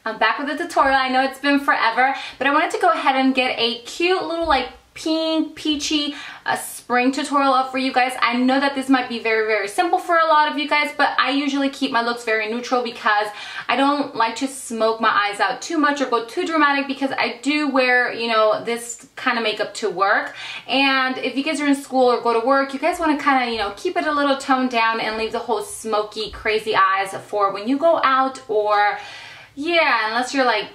I'm back with a tutorial. I know it's been forever, but I wanted to go ahead and get a cute little like pink, peachy spring tutorial up for you guys. I know that this might be very, very simple for a lot of you guys, but I usually keep my looks very neutral because I don't like to smoke my eyes out too much or go too dramatic, because I do wear, you know, this kind of makeup to work. And if you guys are in school or go to work, you guys want to kind of, you know, keep it a little toned down and leave the whole smoky, crazy eyes for when you go out, or yeah, unless you're like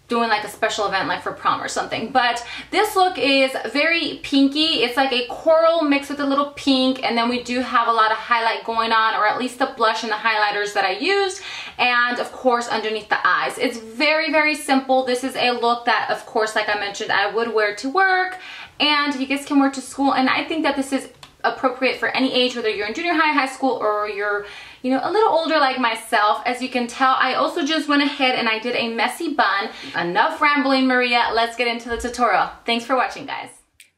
doing like a special event like for prom or something. But this look is very pinky. It's like a coral mixed with a little pink, and then we do have a lot of highlight going on, or at least the blush and the highlighters that I used, and of course underneath the eyes. It's very, very simple. This is a look that, of course, like I mentioned, I would wear to work, and you guys can wear to school. And I think that this is appropriate for any age, whether you're in junior high, high school, or you're, you know, a little older like myself. As you can tell, I also just went ahead and I did a messy bun. Enough rambling, Maria. Let's get into the tutorial. Thanks for watching, guys.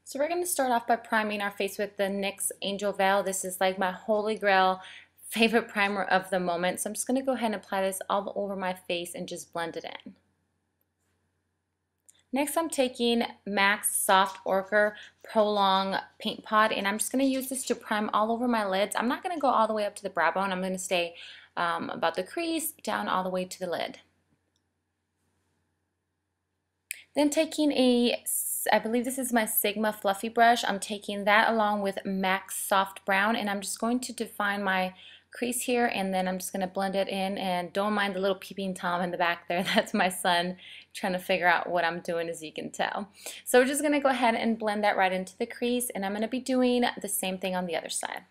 So we're going to start off by priming our face with the NYX Angel Veil. This is like my holy grail favorite primer of the moment. So I'm just going to go ahead and apply this all over my face and just blend it in. Next, I'm taking MAC's Soft Ochre Prolong Paint Pot, and I'm just going to use this to prime all over my lids. I'm not going to go all the way up to the brow bone. I'm going to stay about the crease down all the way to the lid. Then taking I believe this is my Sigma Fluffy brush. I'm taking that along with MAC's Soft Brown, and I'm just going to define my crease here, and then I'm just going to blend it in. And don't mind the little peeping Tom in the back there. That's my son trying to figure out what I'm doing, as you can tell. So we're just going to go ahead and blend that right into the crease, and I'm going to be doing the same thing on the other side.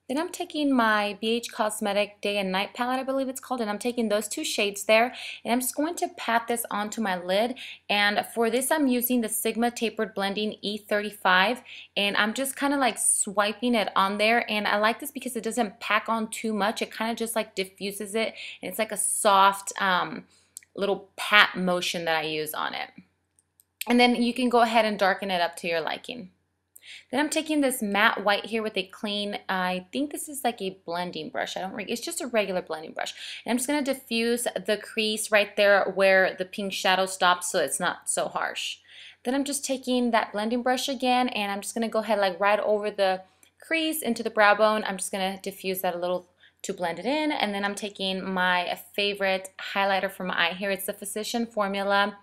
Then I'm taking my BH Cosmetic Day and Night palette, I believe it's called, and I'm taking those two shades there, and I'm just going to pat this onto my lid. And for this, I'm using the Sigma Tapered Blending E35, and I'm just kind of like swiping it on there. And I like this because it doesn't pack on too much. It kind of just like diffuses it, and it's like a soft little pat motion that I use on it. And then you can go ahead and darken it up to your liking. Then I'm taking this matte white here with a clean, I think this is like a blending brush. It's just a regular blending brush. And I'm just going to diffuse the crease right there where the pink shadow stops, so it's not so harsh. Then I'm just taking that blending brush again, and I'm just going to go ahead like right over the crease into the brow bone. I'm just going to diffuse that a little to blend it in. And then I'm taking my favorite highlighter for my eye here. It's the Physician Formula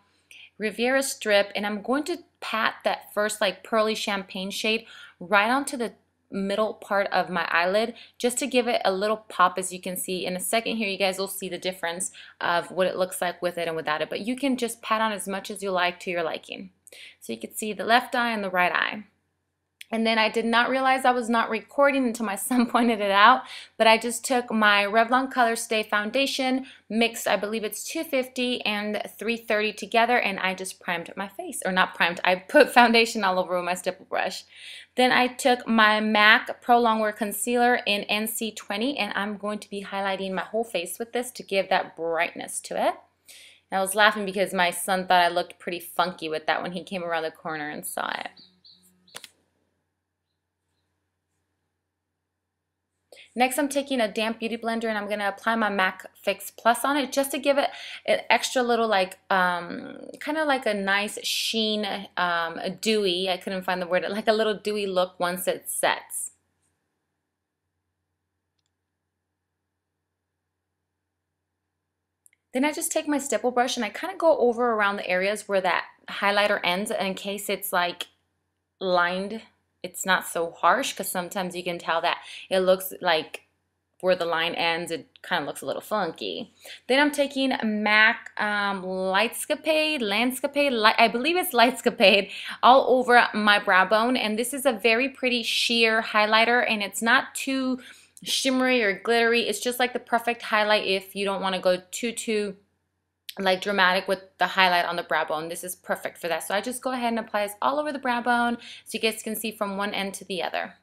Riviera Strip, and I'm going to pat that first like pearly champagne shade right onto the middle part of my eyelid, just to give it a little pop. As you can see in a second here, you guys will see the difference of what it looks like with it and without it, but you can just pat on as much as you like to your liking. So you can see the left eye and the right eye. And then I did not realize I was not recording until my son pointed it out, but I just took my Revlon Color Stay foundation, mixed, I believe it's 250 and 330 together, and I just primed my face. Or not primed, I put foundation all over with my stipple brush. Then I took my MAC Pro Longwear Concealer in NC20, and I'm going to be highlighting my whole face with this to give that brightness to it. And I was laughing because my son thought I looked pretty funky with that when he came around the corner and saw it. Next, I'm taking a damp beauty blender, and I'm going to apply my MAC Fix Plus on it just to give it an extra little like kind of like a nice sheen, a dewy, I couldn't find the word, like a little dewy look once it sets. Then I just take my stipple brush and I kind of go over around the areas where that highlighter ends, in case it's like lined. It's not so harsh, because sometimes you can tell that it looks like where the line ends, it kind of looks a little funky. Then I'm taking MAC Lightscapade, I believe it's Lightscapade, all over my brow bone. And this is a very pretty sheer highlighter, and it's not too shimmery or glittery. It's just like the perfect highlight if you don't want to go too like dramatic with the highlight on the brow bone. This is perfect for that. So I just go ahead and apply this all over the brow bone so you guys can see from one end to the other.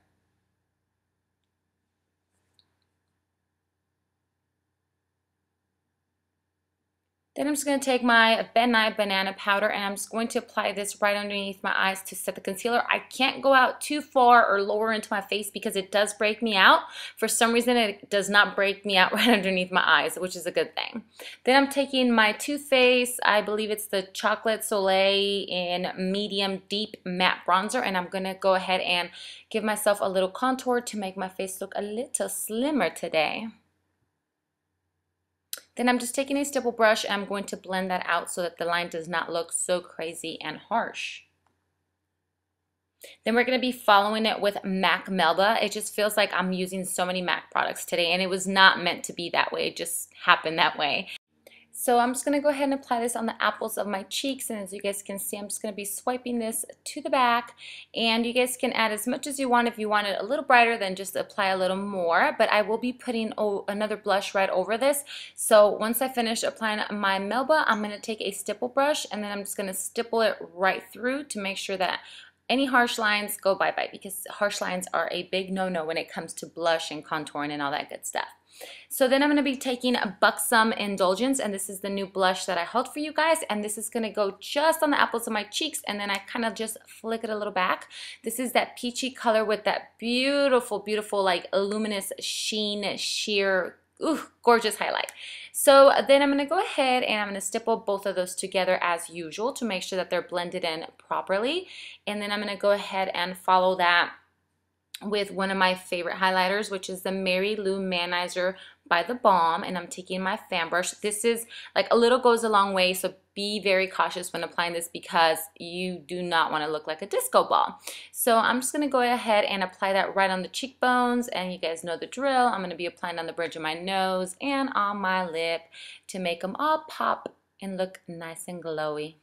Then I'm just going to take my Ben Nye banana powder and I'm just going to apply this right underneath my eyes to set the concealer. I can't go out too far or lower into my face because it does break me out. For some reason it does not break me out right underneath my eyes, which is a good thing. Then I'm taking my Too Faced, I believe it's the Chocolate Soleil in medium deep matte bronzer, and I'm going to go ahead and give myself a little contour to make my face look a little slimmer today. Then I'm just taking a stipple brush and I'm going to blend that out so that the line does not look so crazy and harsh. Then we're going to be following it with MAC Melba. It just feels like I'm using so many MAC products today, and it was not meant to be that way. It just happened that way. So I'm just going to go ahead and apply this on the apples of my cheeks, and as you guys can see, I'm just going to be swiping this to the back, and you guys can add as much as you want. If you want it a little brighter, then just apply a little more, but I will be putting another blush right over this. So once I finish applying my Melba, I'm going to take a stipple brush, and then I'm just going to stipple it right through to make sure that any harsh lines go bye-bye, because harsh lines are a big no-no when it comes to blush and contouring and all that good stuff. So then I'm going to be taking a Buxom Indulgence, and this is the new blush that I held for you guys, and this is going to go just on the apples of my cheeks, and then I kind of just flick it a little back. This is that peachy color with that beautiful, beautiful like luminous sheen, sheer, ooh, gorgeous highlight. So then I'm going to go ahead and I'm going to stipple both of those together as usual to make sure that they're blended in properly, and then I'm going to go ahead and follow that with one of my favorite highlighters, which is the Mary Lou Manizer by The Balm, and I'm taking my fan brush. This is like a little goes a long way, so be very cautious when applying this because you do not want to look like a disco ball. So I'm just going to go ahead and apply that right on the cheekbones, and you guys know the drill. I'm going to be applying on the bridge of my nose and on my lip to make them all pop and look nice and glowy.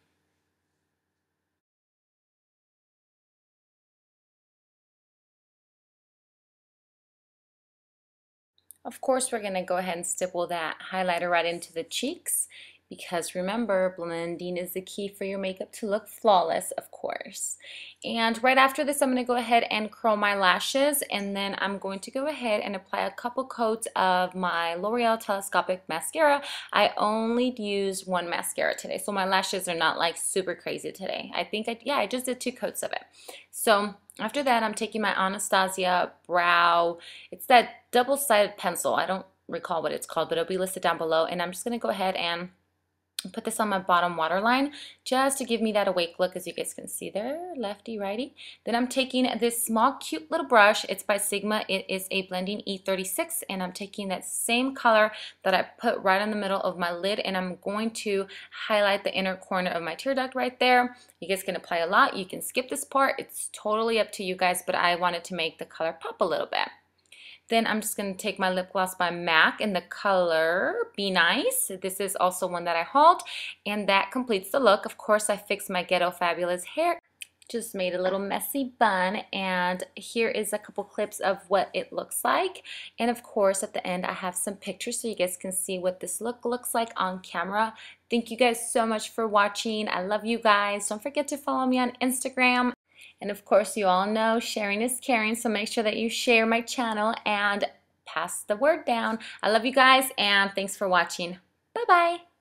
Of course, we're going to go ahead and stipple that highlighter right into the cheeks because remember, blending is the key for your makeup to look flawless, of course. And right after this, I'm going to go ahead and curl my lashes, and then I'm going to go ahead and apply a couple coats of my L'Oreal Telescopic Mascara. I only used one mascara today, so my lashes are not like super crazy today. I think, I just did 2 coats of it. So after that, I'm taking my Anastasia Brow. It's that double-sided pencil. I don't recall what it's called, but it'll be listed down below. And I'm just going to go ahead and put this on my bottom waterline just to give me that awake look, as you guys can see there, lefty righty. Then I'm taking this small cute little brush. It's by Sigma. It is a blending E36, and I'm taking that same color that I put right in the middle of my lid, and I'm going to highlight the inner corner of my tear duct right there. You guys can apply a lot. You can skip this part. It's totally up to you guys, but I wanted to make the color pop a little bit. Then I'm just going to take my lip gloss by MAC in the color Be Nice. This is also one that I hauled, and that completes the look. Of course, I fixed my Ghetto Fabulous hair. Just made a little messy bun, and here is a couple clips of what it looks like. And of course, at the end, I have some pictures so you guys can see what this look looks like on camera. Thank you guys so much for watching. I love you guys. Don't forget to follow me on Instagram. And of course, you all know sharing is caring, so make sure that you share my channel and pass the word down. I love you guys, and thanks for watching. Bye-bye.